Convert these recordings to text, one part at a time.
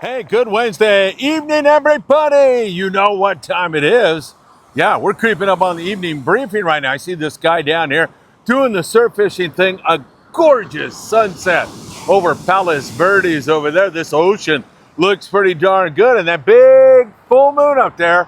Hey, good Wednesday evening, everybody. You know what time it is. Yeah, we're creeping up on the evening briefing right now. I see this guy down here doing the surf fishing thing. A gorgeous sunset over Palos Verdes over there. This ocean looks pretty darn good. And that big full moon up there,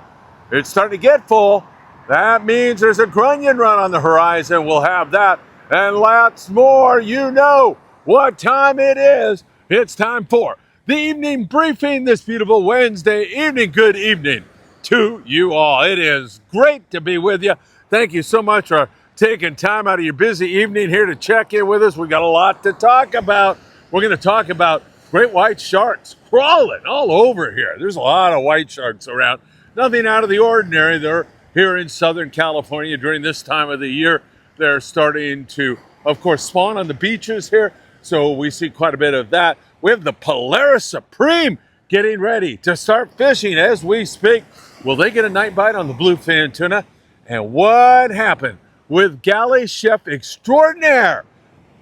it's starting to get full. That means there's a grunion run on the horizon. We'll have that and lots more. You know what time it is. It's time for the evening briefing this beautiful Wednesday evening. Good evening to you all. It is great to be with you. Thank you so much for taking time out of your busy evening here to check in with us. We got a lot to talk about. We're going to talk about great white sharks crawling all over here. There's a lot of white sharks around. Nothing out of the ordinary. They're here in Southern California during this time of the year. They're starting to, of course, spawn on the beaches here. So we see quite a bit of that. We have the Polaris Supreme getting ready to start fishing as we speak. Will they get a night bite on the bluefin tuna? And what happened with galley chef extraordinaire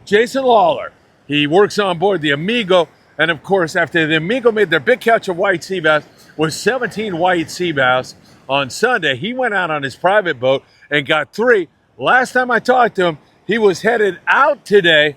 Jason Lawler? He works on board the Amigo. And of course, after the Amigo made their big catch of white sea bass with 17 white sea bass on Sunday, he went out on his private boat and got 3. Last time I talked to him, he was headed out today,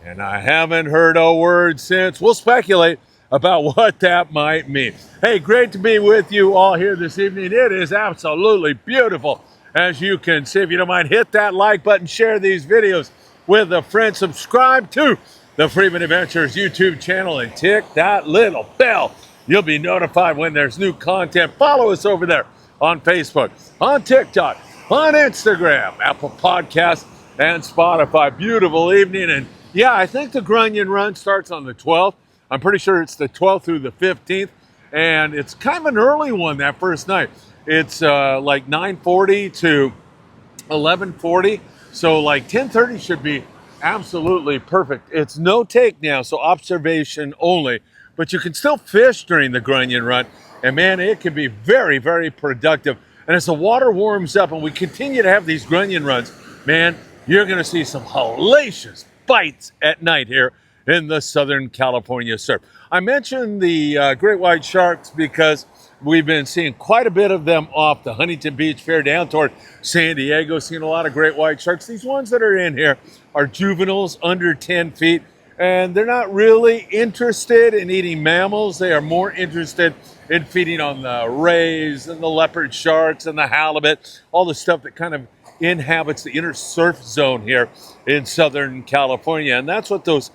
and I haven't heard a word since. We'll speculate about what that might mean. Hey, great to be with you all here this evening. It is absolutely beautiful. As you can see, if you don't mind, hit that like button, share these videos with a friend, subscribe to the Freeman Adventures YouTube channel, and tick that little bell. You'll be notified when there's new content. Follow us over there on Facebook, on TikTok, on Instagram, Apple Podcasts, and Spotify. Beautiful evening. And yeah, I think the grunion run starts on the 12th. I'm pretty sure it's the 12th through the 15th. And it's kind of an early one that first night. It's like 9:40 to 11:40. So like 10:30 should be absolutely perfect. It's no take now, so observation only. But you can still fish during the grunion run. And man, it can be very, very productive. And as the water warms up and we continue to have these grunion runs, man, you're going to see some hellacious bites at night here in the Southern California surf. I mentioned the great white sharks because we've been seeing quite a bit of them off the Huntington Beach Fair down toward San Diego, seeing a lot of great white sharks. These ones that are in here are juveniles under 10 feet, and they're not really interested in eating mammals. They are more interested in feeding on the rays and the leopard sharks and the halibut, all the stuff that kind of inhabits the inner surf zone here in Southern California. And that's what those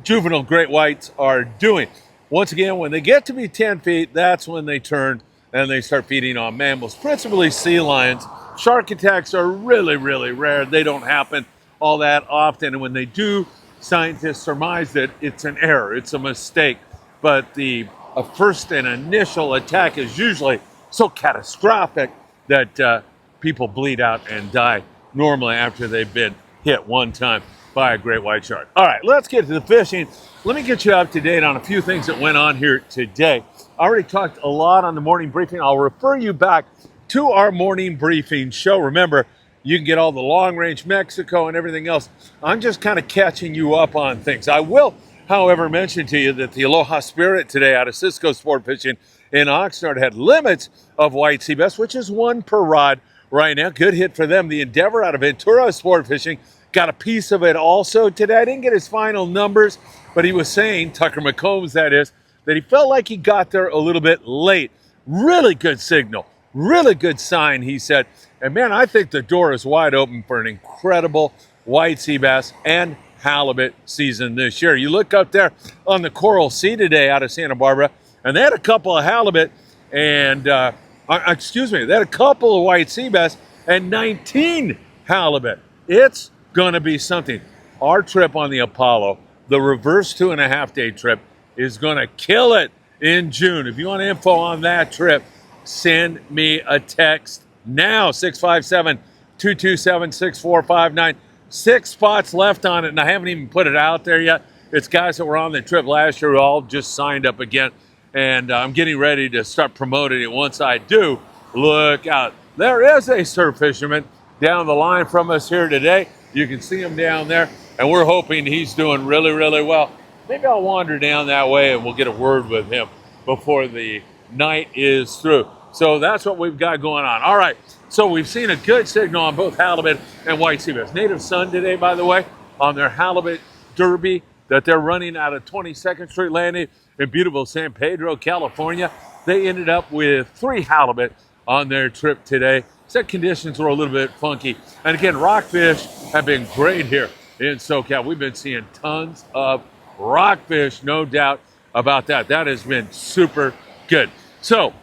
juvenile great whites are doing. Once again, when they get to be 10 feet, that's when they turn and they start feeding on mammals, principally sea lions. Shark attacks are really, really rare. They don't happen all that often. And when they do, scientists surmise that it's an error, it's a mistake. But the first and initial attack is usually so catastrophic that people bleed out and die normally after they've been hit one time by a great white shark. All right, let's get to the fishing. Let me get you up to date on a few things that went on here today. I already talked a lot on the morning briefing. I'll refer you back to our morning briefing show. Remember, you can get all the long range Mexico and everything else. I'm just kind of catching you up on things. I will, however, mention to you that the Aloha Spirit today out of Cisco Sport Fishing in Oxnard had limits of white sea bass, which is 1 per rod right now. Good hit for them. The Endeavor out of Ventura Sport Fishing got a piece of it also today. I didn't get his final numbers, but he was saying, Tucker McCombs that is, that he felt like he got there a little bit late. Really good signal. Really good sign, he said. And man, I think the door is wide open for an incredible white sea bass and halibut season this year. You look up there on the Coral Sea today out of Santa Barbara, and they had a couple of halibut and, they had a couple of white sea bass and 19 halibut. It's going to be something. Our trip on the Apollo, the reverse 2.5-day trip, is going to kill it in June. If you want info on that trip, send me a text now, 657-227-6459. 6 spots left on it, and I haven't even put it out there yet. It's guys that were on the trip last year who all just signed up again, and I'm getting ready to start promoting it. Once I do, look out. There is a surf fisherman down the line from us here today. You can see him down there, and we're hoping he's doing really, really well. maybe I'll wander down that way and we'll get a word with him before the night is through. So that's what we've got going on. All right. So we've seen a good signal on both halibut and white sea bass. Native Sun today, by the way, on their halibut derby that they're running out of 22nd Street Landing in beautiful San Pedro, California. They ended up with 3 halibut on their trip today. Said conditions were a little bit funky. And again, rockfish have been great here in SoCal. We've been seeing tons of rockfish, no doubt about that. That has been super good. So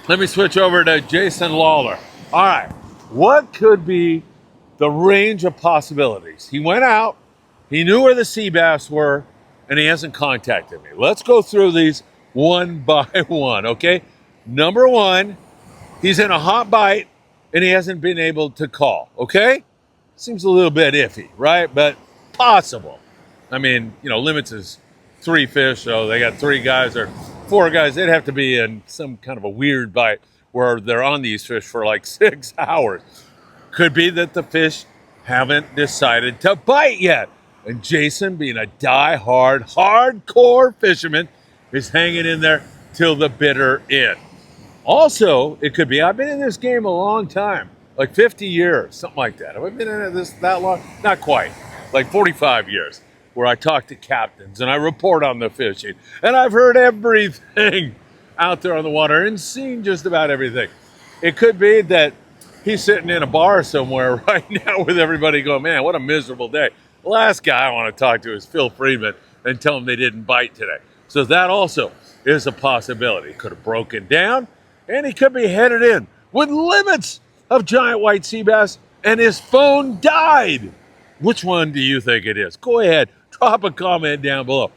let me switch over to Jason Lawler. All right, what could be the range of possibilities? He went out, he knew where the sea bass were, and he hasn't contacted me. Let's go through these one by one, okay? Number one, he's in a hot bite and he hasn't been able to call, okay? Seems a little bit iffy, right? But possible. I mean, you know, limits is 3 fish, so they got 3 guys or 4 guys. They'd have to be in some kind of a weird bite where they're on these fish for like 6 hours. Could be that the fish haven't decided to bite yet. And Jason, being a die-hard, hardcore fisherman, is hanging in there till the bitter end. Also, it could be, I've been in this game a long time, like 50 years, something like that. Have I been in this that long? Not quite, like 45 years, where I talk to captains and I report on the fishing. And I've heard everything out there on the water and seen just about everything. It could be that he's sitting in a bar somewhere right now with everybody going, man, what a miserable day. The last guy I want to talk to is Phil Friedman and tell him they didn't bite today. So that also is a possibility. Could have broken down, and he could be headed in with limits of giant white sea bass, and his phone died. Which one do you think it is? Go ahead, drop a comment down below.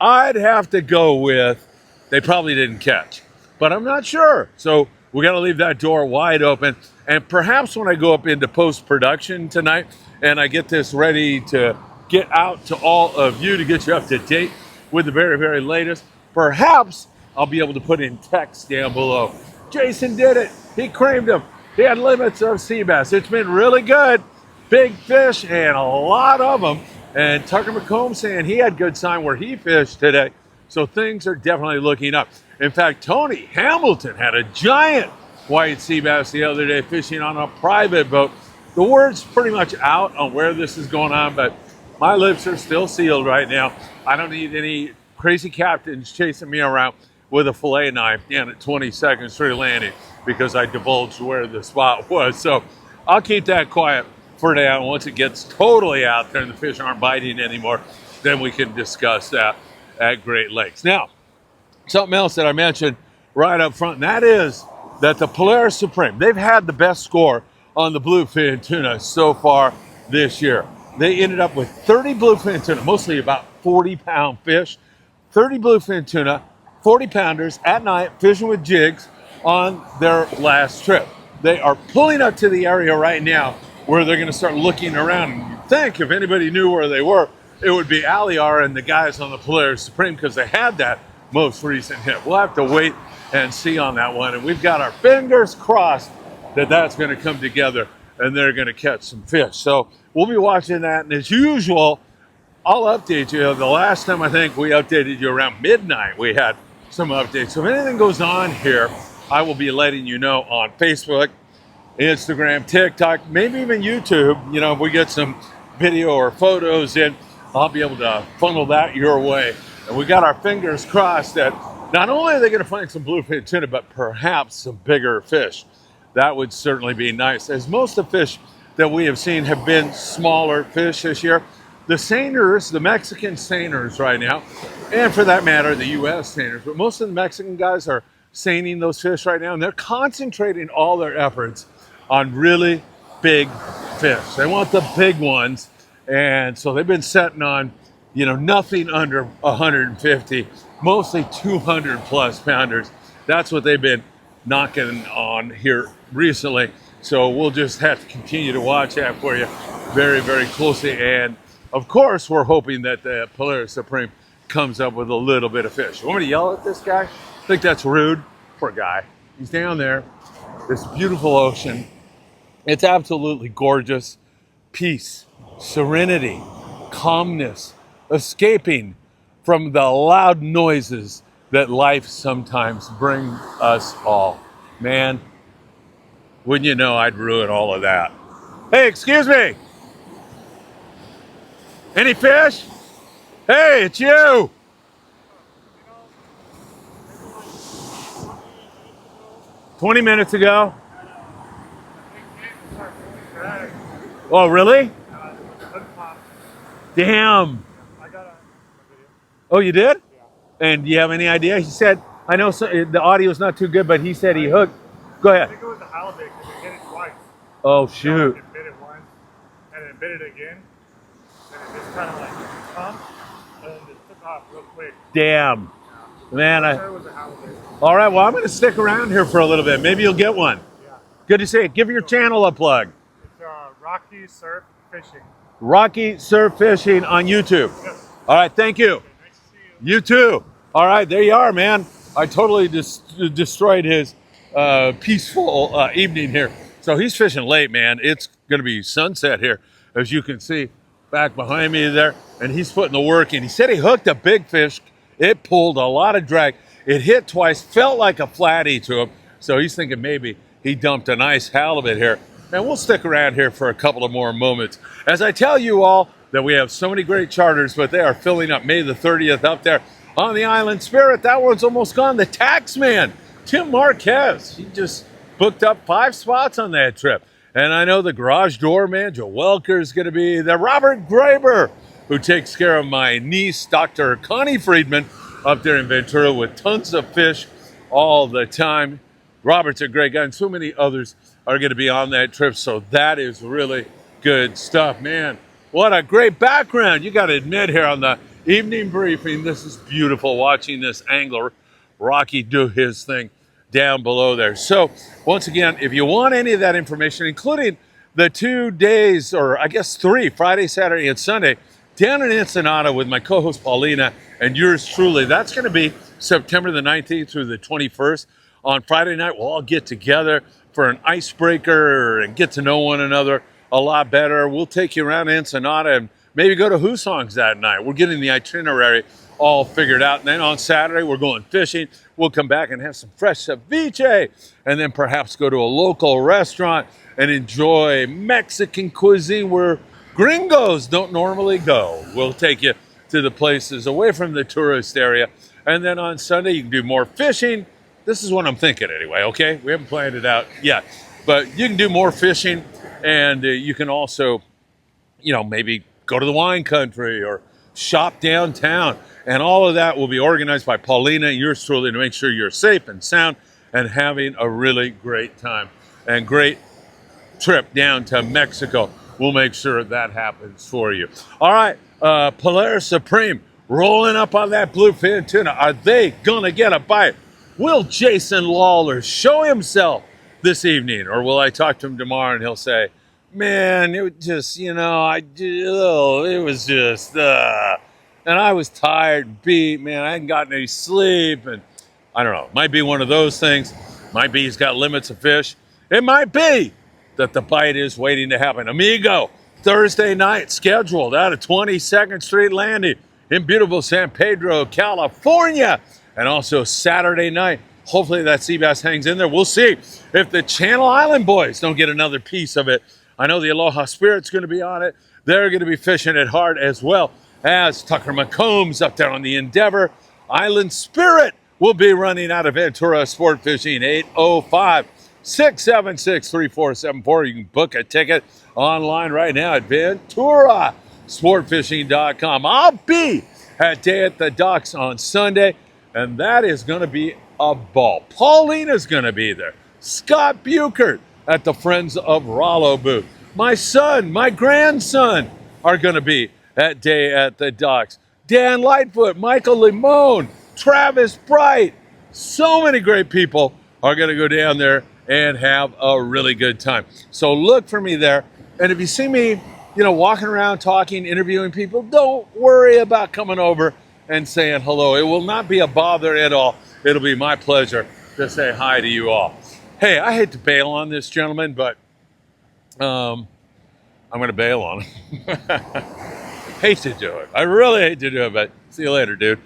I'd have to go with they probably didn't catch, but I'm not sure. So we got to leave that door wide open. And perhaps when I go up into post-production tonight and I get this ready to get out to all of you to get you up to date with the very, very latest, perhaps I'll be able to put in text down below. Jason did it. He creamed them. He had limits of sea bass. It's been really good. Big fish and a lot of them. And Tucker McComb saying he had good sign where he fished today. So things are definitely looking up. In fact, Tony Hamilton had a giant white sea bass the other day fishing on a private boat. The word's pretty much out on where this is going on, but my lips are still sealed right now. I don't need any crazy captains chasing me around with a fillet knife down at 22nd Street Landing because I divulged where the spot was. So I'll keep that quiet for now. Once it gets totally out there and the fish aren't biting anymore, then we can discuss that at Great Lakes. Now, something else that I mentioned right up front, and that is that the Polaris Supreme, they've had the best score on the bluefin tuna so far this year. They ended up with 30 bluefin tuna, mostly about 40-pound fish, 30 bluefin tuna, 40-pounders at night fishing with jigs on their last trip. They are pulling up to the area right now where they're going to start looking around. And you'd think if anybody knew where they were, it would be Aliar and the guys on the Polaris Supreme because they had that most recent hit. We'll have to wait and see on that one. And we've got our fingers crossed that that's going to come together and they're going to catch some fish. So we'll be watching that. And as usual, I'll update you. The last time I think we updated you around midnight, we had some updates. So if anything goes on here, I will be letting you know on Facebook, Instagram, TikTok, maybe even YouTube. You know, if we get some video or photos in, I'll be able to funnel that your way. And we got our fingers crossed that not only are they going to find some bluefin tuna, but perhaps some bigger fish. That would certainly be nice, as most of the fish that we have seen have been smaller fish this year. The seiners, the Mexican seiners right now, and for that matter, the U.S. seiners, but most of the Mexican guys are seining those fish right now, and they're concentrating all their efforts on really big fish. They want the big ones, and so they've been setting on, you know, nothing under 150, mostly 200 plus pounders. That's what they've been knocking on here recently. So we'll just have to continue to watch that for you very, very closely. And of course, we're hoping that the Polaris Supreme comes up with a little bit of fish. You want me to yell at this guy? I think that's rude. Poor guy. He's down there, this beautiful ocean. It's absolutely gorgeous. Peace, serenity, calmness, escaping from the loud noises that life sometimes brings us all. Man, wouldn't you know I'd ruin all of that. Hey, excuse me. Any fish? Hey, it's you. 20 minutes ago. Oh, really? Damn. Oh, you did? And do you have any idea? He said, I know the audio is not too good, but he said he hooked. Go I ahead. think it was the halibut because it hit it twice. Oh, shoot. It bit it once, and it bit it again, and it just kind of like pumped, and then just took off real quick. Damn. Man, I'm sure it was a halibut. all right, well, I'm going to stick around here for a little bit. Maybe you'll get one. Yeah. Good to see you. Give your channel a plug. It's Rocky Surf Fishing. Rocky Surf Fishing on YouTube. Yes. All right, thank you. Okay, nice to see you. You too. All right, there you are, man. I totally destroyed his peaceful evening here. So he's fishing late, man. It's going to be sunset here, as you can see back behind me there. And he's putting the work in. He said he hooked a big fish. It pulled a lot of drag. It hit twice, felt like a flatty to him. So he's thinking maybe he dumped a nice halibut here. And we'll stick around here for a couple of more moments. As I tell you all that we have so many great charters, but they are filling up May the 30th up there on the Island Spirit. That one's almost gone. The Taxman, Tim Marquez, he just booked up 5 spots on that trip. And I know the garage door man, Joe Welker, is going to be there. Robert Graber, who takes care of my niece, Dr. Connie Friedman, up there in Ventura with tons of fish all the time. Robert's a great guy, and so many others are going to be on that trip. So that is really good stuff, man. What a great background. You got to admit here on the evening briefing, this is beautiful watching this angler, Rocky, do his thing down below there. So once again, if you want any of that information, including the 2 days, or I guess 3, Friday, Saturday, and Sunday, down in Ensenada with my co-host Paulina and yours truly, that's going to be September the 19th through the 21st. On Friday night, we'll all get together for an icebreaker and get to know one another a lot better. We'll take you around Ensenada and maybe go to Hoosongs that night. We're getting the itinerary all figured out. And then on Saturday, we're going fishing. We'll come back and have some fresh ceviche and then perhaps go to a local restaurant and enjoy Mexican cuisine where gringos don't normally go. We'll take you to the places away from the tourist area. And then on Sunday, you can do more fishing. This is what I'm thinking anyway, okay? We haven't planned it out yet. But you can do more fishing, and you can also, maybe go to the wine country or shop downtown. And all of that will be organized by Paulina and yours truly to make sure you're safe and sound and having a really great time and great trip down to Mexico. We'll make sure that happens for you. All right, Polaris Supreme rolling up on that bluefin tuna. Are they going to get a bite? Will Jason Lawler show himself this evening? Or will I talk to him tomorrow and he'll say, man, it was just, it was just, and I was tired and beat, man. I hadn't gotten any sleep. And I don't know, might be one of those things. Might be he's got limits of fish. It might be that the bite is waiting to happen. Amigo, Thursday night scheduled out of 22nd Street Landing in beautiful San Pedro, California. And also Saturday night, hopefully that sea bass hangs in there. We'll see if the Channel Island boys don't get another piece of it. I know the Aloha Spirit's going to be on it. They're going to be fishing it hard as well as Tucker McCombs up there on the Endeavor. Island Spirit will be running out of Ventura Sport Fishing, 805-676-3474. You can book a ticket online right now at VenturaSportFishing.com. I'll be at Day at the Docks on Sunday, and that is going to be a ball. Paulina's going to be there. Scott Buchert at the Friends of Rollo booth. My son, my grandson are going to be at Day at the Docks. Dan Lightfoot, Michael Limone, Travis Bright. So many great people are going to go down there and have a really good time. So look for me there. And if you see me, walking around, talking, interviewing people, don't worry about coming over and saying hello. It will not be a bother at all. It'll be my pleasure to say hi to you all. Hey, I hate to bail on this gentleman, but I'm going to bail on him. Hate to do it. I really hate to do it, but See you later, dude.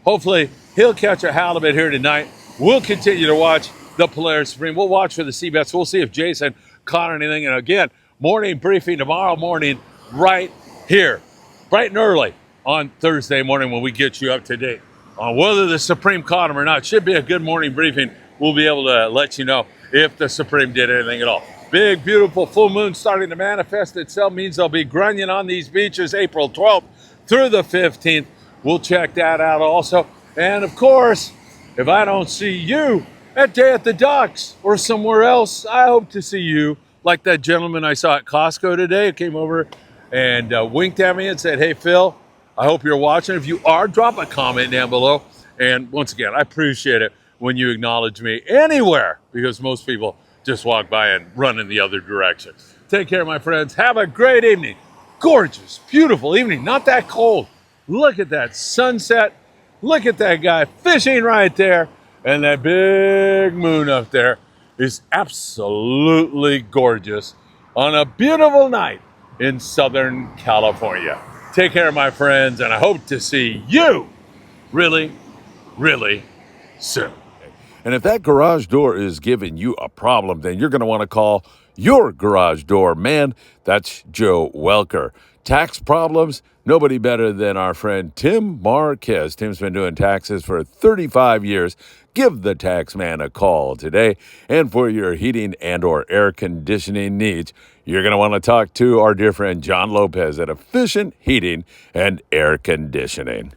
Hopefully, he'll catch a halibut here tonight. We'll continue to watch the Polaris Supreme. We'll watch for the seabass. We'll see if Jason caught anything. And again, morning briefing tomorrow morning right here, bright and early on Thursday morning when we get you up to date on whether the Supreme caught him or not. Should be a good morning briefing. We'll be able to let you know if the Supreme did anything at all. Big, beautiful full moon starting to manifest itself means there'll be grunion on these beaches April 12th through the 15th. We'll check that out also. And of course, if I don't see you at Day at the Docks or somewhere else, I hope to see you like that gentleman I saw at Costco today who came over and winked at me and said, "Hey, Phil, I hope you're watching. If you are, drop a comment down below." And once again, I appreciate it when you acknowledge me anywhere because most people just walk by and run in the other direction. Take care, my friends. Have a great evening. Gorgeous, beautiful evening. Not that cold. Look at that sunset. Look at that guy fishing right there. And that big moon up there is absolutely gorgeous on a beautiful night in Southern California. Take care, my friends, and I hope to see you really, really soon. And if that garage door is giving you a problem, then you're going to want to call your garage door man. That's Joe Welker. Tax problems? Nobody better than our friend Tim Marquez. Tim's been doing taxes for 35 years. Give the tax man a call today. And for your heating and or air conditioning needs, you're going to want to talk to our dear friend John Lopez at Efficient Heating and Air Conditioning.